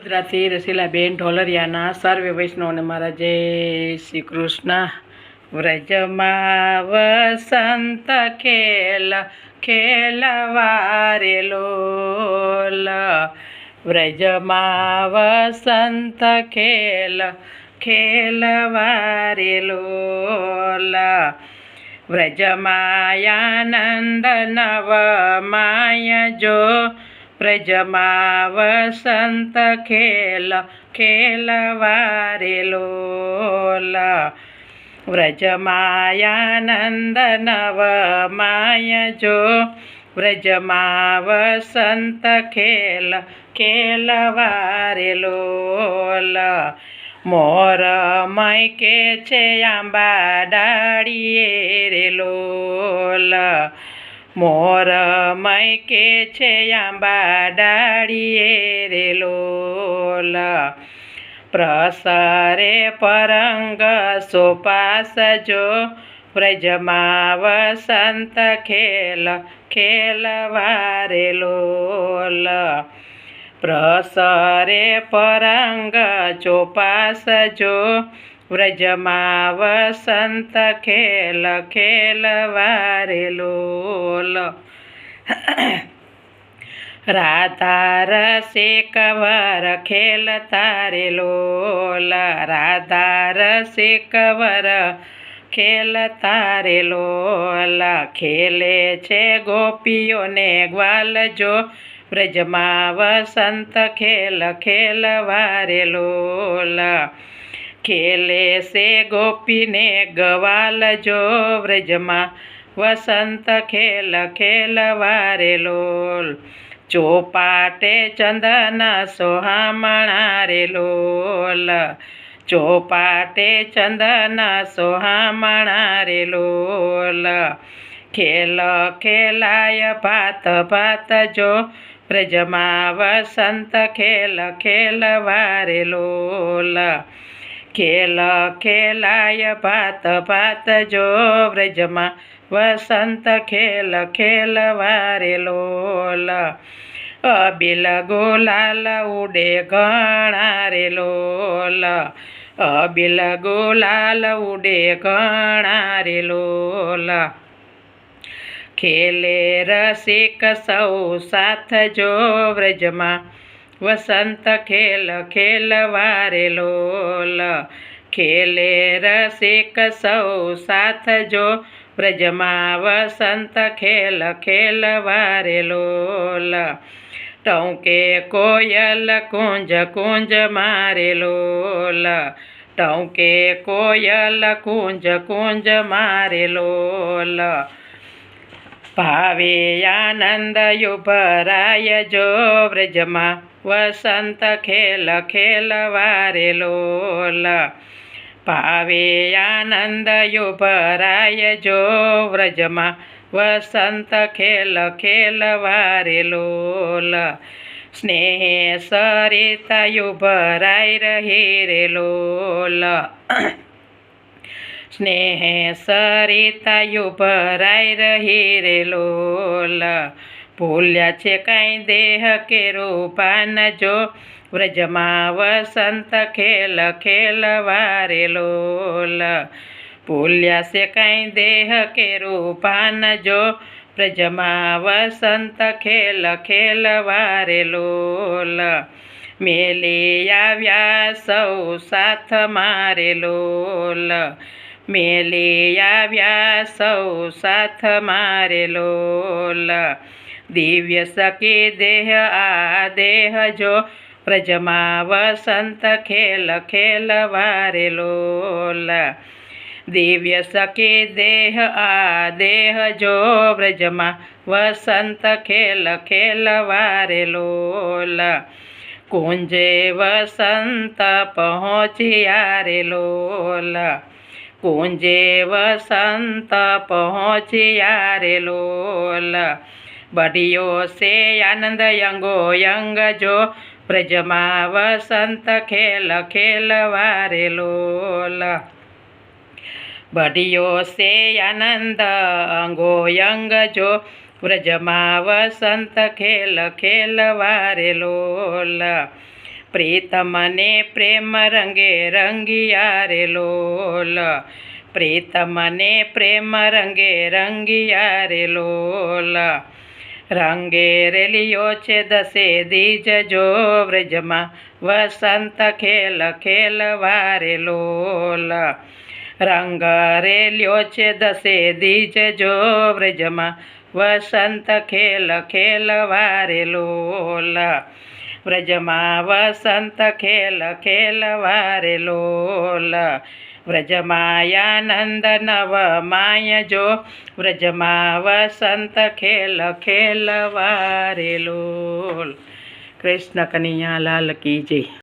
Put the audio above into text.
ગુજરાતી રસીલાબેન ઢોલરિયાના સર્વે વૈષ્ણવને મારા જય શ્રી કૃષ્ણ. વ્રજમાં વસંત ખેલ ખેલવારે લોલ, વ્રજમાં વસંત ખેલ ખેલવારે લોલ, વ્રજમાં આનંદ નવ માય જો, વ્રજમાં વસંત ખેલ ખેલવારે લોલ, વ્રજમાં આનંદ નવ માય જો, વ્રજમાં વસંત ખેલ ખેલવારે લોલ. મોર મયકે છે આંબા ડાળીએ રે લોલ, મોર મયકે છે આંબા ડાળીએ રે લોલ, પ્રસરે પરંગ સોપાસ જો, વ્રજમાં વસંત ખેલ ખેલવારે લોલ, પ્રસરે પરંગ ચોપાસ જો, વ્રજમાં વસંત ખેલ ખેલવારે લોલ. રાધા રસિકવર ખેલતા રે લોલ, રાધા રસિકવર ખેલતા રે લોલ, ખેલે છે ગોપીઓને ગ્વાલ જો, વ્રજમાં વસંત ખેલ ખેલવારે લોલ, ખેલે છે ગોપીને ગવાલ જો, વ્રજમાં વસંત ખેલ ખેલવારે લોલ, ચોપાટે ચંદન સોહામણા રે લોલ, ચોપાટે ચંદન સોહામણા રે લોલ, ખેલ ખેલાય ભાત ભાત જો, વ્રજમાં વસંત ખેલ ખેલવારે લોલ, ખેલ ખેલાય ભાત ભાત જો, વ્રજમાં વસંત ખેલ ખેલવારે લોલ, અબિલ ગુલાલ ઉડે ઘણા રે લોલ, અબિલ ગુલાલ ઉડે ઘણા રે લોલ, ખેલે રસિક સૌ સાથ જો, વ્રજમાં વસંત ખેલ ખેલવારે લોલ, ખેલે રસિક સૌ સાથ જો, વ્રજમાં વસંત ખેલ ખેલવારે લોલ, ટૌકે કોયલ કુંજ કુંજ મારે લોલ, ટૌકે કોયલ કુંજ કુંજ મારે લોલ, ભાવે આનંદ યુભરાય જો, વ્રજમાં વસંત ખેલ ખેલવારે લોલ, ભાવે આનંદ યુભરાય જો, વ્રજમાં વસંત ખેલ ખેલવારે લોલ, સ્નેહ સરિતા યુભરાઈ રહી રે લોલ, સ્નેહ સરિતા યુભરાઈ રહી રે લોલ, ભૂલ્યા છે કાંઈ દેહ કે રૂપાન જો, વ્રજમાં વસંત ખેલ ખેલવારે લોલ, ભૂલ્યા છે કાંઈ દેહ કે રૂપાન જો, વ્રજમાં વસંત ખેલ ખેલવારે લોલ, મેલી આવ્યા સૌ સાથ મારે લોલ, મેલી આવ્યા સૌ સાથ મારે લોલ, દિવ્ય સખી દેહ આ દેહ જો, વ્રજમાં વસંત ખેલ ખેલવારે લોલ, દિવ્ય સખી દેહ આ દેહ જો, વ્રજમાં વસંત ખેલ ખેલવારે લોલ, કુંજે વસંત પહોંચ્યા રે લોલ, કુંજે વસંત પહોંચ્યા રે લોલ, બઢિયો સે આનંદ યંગો યંગ જો, વ્રજમાં વસંત ખેલ ખેલવારે લોલ, બઢિયો સે આનંદ અંગો યંગ જો, વ્રજમાં વસંત ખેલ ખેલવારે લોલ, પ્રીતમને પ્રેમ રંગે રંગિયા રે લોલ, પ્રીતમને પ્રેમ રંગે રંગિયા રે લોલ. રંગે રેલિયો છે દસે દીજ જો વ્રજમાં, વસંત ખેલ ખેલવા રે લોલ. રંગ રેલ્યો છે દસે દીજ જો વ્રજમાં, વસંત ખેલ ખેલવા રે લોલ. વ્રજમાં વસંત ખેલ ખેલવા રે લોલ. વ્રજમાં આનંદ નવ માય જો, વ્રજમાં વસંત ખેલ ખેલવા રે લોલ. કૃષ્ણ કનૈયા લાલ કી જય.